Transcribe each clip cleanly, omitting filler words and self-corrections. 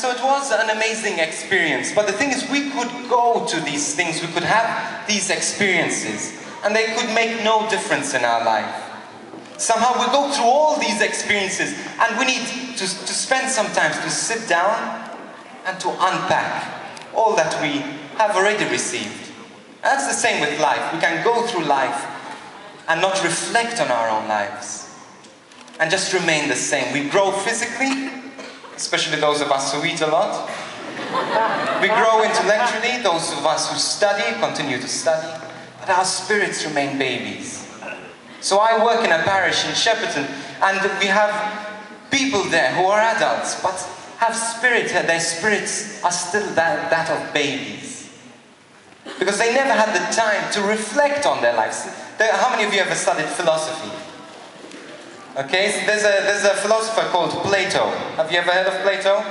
so it was an amazing experience. But the thing is, we could go to these things, we could have these experiences, and they could make no difference in our life. Somehow we go through all these experiences, and we need to spend some time to sit down and to unpack all that we have already received. And that's the same with life. We can go through life and not reflect on our own lives, and just remain the same. We grow physically, especially those of us who eat a lot. We grow intellectually, those of us who study, continue to study, but our spirits remain babies. So I work in a parish in Shepperton, and we have people there who are adults, but have spirit, their spirits are still that of babies. Because they never had the time to reflect on their lives. How many of you ever studied philosophy? Okay, so there's a philosopher called Plato. Have you ever heard of Plato?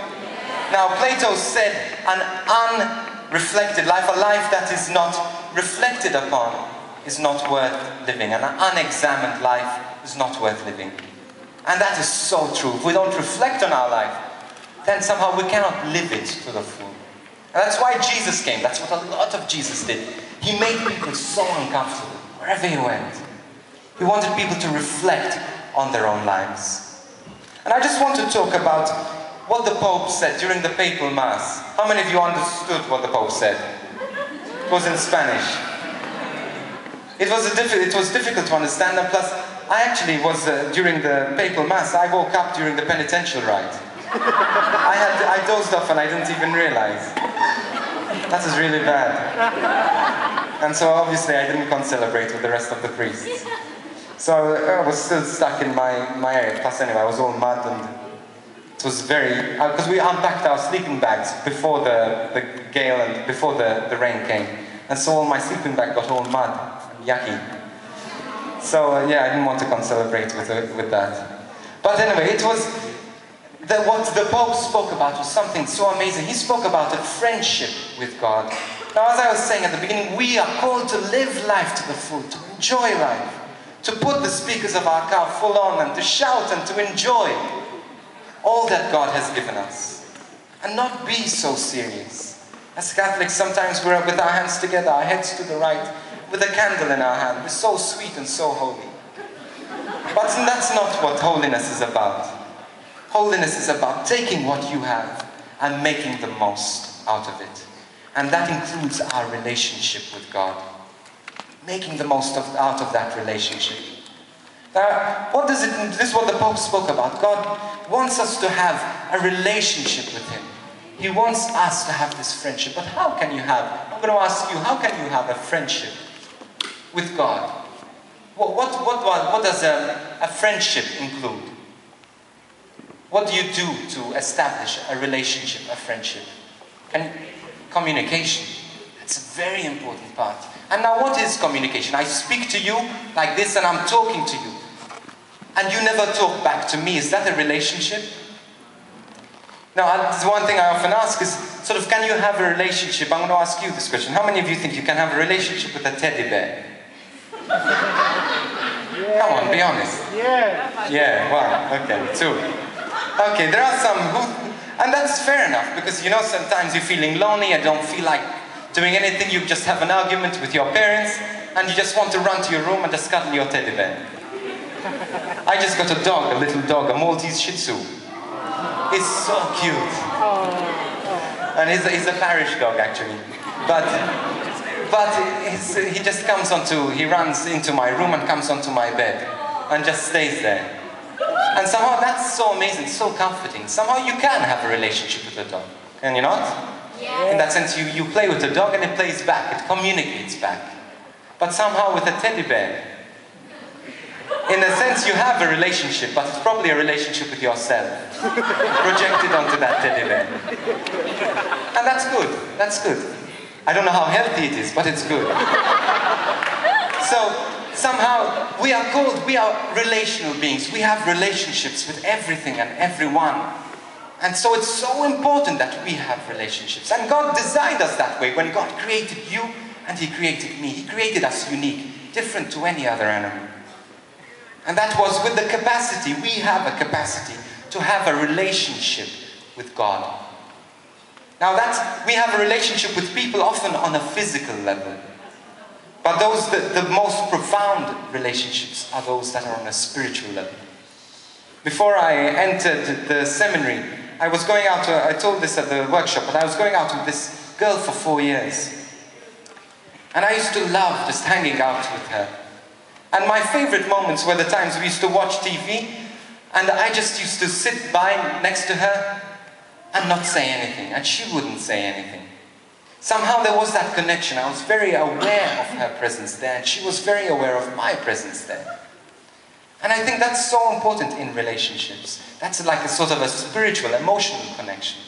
Now, Plato said an unreflected life, a life that is not reflected upon, is not worth living. An unexamined life is not worth living. And that is so true. If we don't reflect on our life, then somehow we cannot live it to the full. And that's why Jesus came. That's what a lot of Jesus did. He made people so uncomfortable wherever he went. He wanted people to reflect on their own lives. And I just want to talk about what the Pope said during the papal mass. How many of you understood what the Pope said? It was in Spanish. It was difficult to understand, and plus I actually was, during the papal mass, I woke up during the penitential rite. I dozed off and I didn't even realize. That was really bad. And so obviously I didn't concelebrate with the rest of the priests. So I was still stuck in my area. Plus anyway, I was all mud, and it was very... because we unpacked our sleeping bags before the gale and before the rain came. And so all my sleeping bag got all mud and yucky. So yeah, I didn't want to concelebrate with that. But anyway, it was... what the Pope spoke about was something so amazing. He spoke about a friendship with God. Now, as I was saying at the beginning, we are called to live life to the full, to enjoy life. To put the speakers of our car full on and to shout and to enjoy all that God has given us. And not be so serious. As Catholics, sometimes we're with our hands together, our heads to the right, with a candle in our hand. We're so sweet and so holy. But that's not what holiness is about. Holiness is about taking what you have and making the most out of it. And that includes our relationship with God. Making the most out of that relationship. Now, this is what the Pope spoke about. God wants us to have a relationship with Him. He wants us to have this friendship. But how can you have, I'm going to ask you, how can you have a friendship with God? What does a friendship include? What do you do to establish a relationship, a friendship? Communication. That's a very important part. And now what is communication? I speak to you like this and I'm talking to you. And you never talk back to me. Is that a relationship? Now, there's one thing I often ask is, sort of, can you have a relationship? I'm going to ask you this question. How many of you think you can have a relationship with a teddy bear? Yeah. Come on, be honest. Yeah. Yeah, one. Okay, two. Okay, there are some who... And that's fair enough, because, you know, sometimes you're feeling lonely and don't feel like doing anything. You just have an argument with your parents, and you just want to run to your room and just cuddle your teddy bear. I just got a dog, a little dog, a Maltese Shih Tzu. He's so cute. And he's a parish dog, actually. But he just he runs into my room and comes onto my bed and just stays there. And somehow that's so amazing, so comforting. Somehow you can have a relationship with a dog, can you not? Yeah. In that sense, you play with the dog and it plays back, it communicates back. But somehow with a teddy bear, in a sense you have a relationship, but it's probably a relationship with yourself, projected onto that teddy bear. And that's good, that's good. I don't know how healthy it is, but it's good. So, somehow, we are relational beings. We have relationships with everything and everyone. And so it's so important that we have relationships. And God designed us that way. When God created you and He created me, He created us unique, different to any other animal. And that was with the capacity, we have a capacity to have a relationship with God. Now we have a relationship with people often on a physical level. But the most profound relationships are those that are on a spiritual level. Before I entered the seminary, I was going out I told this at the workshop, but I was going out with this girl for 4 years. And I used to love just hanging out with her. And my favorite moments were the times we used to watch TV, and I just used to sit by next to her and not say anything, and she wouldn't say anything. Somehow there was that connection. I was very aware of her presence there, and she was very aware of my presence there. And I think that's so important in relationships. That's like a sort of a spiritual, emotional connection.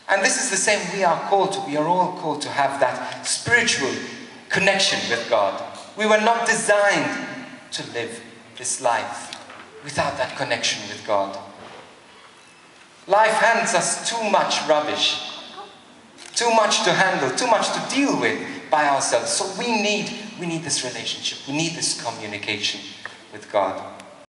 And this is the same we are called to. We are all called to have that spiritual connection with God. We were not designed to live this life without that connection with God. Life hands us too much rubbish, too much to handle, too much to deal with by ourselves. So we need this relationship. We need this communication with God.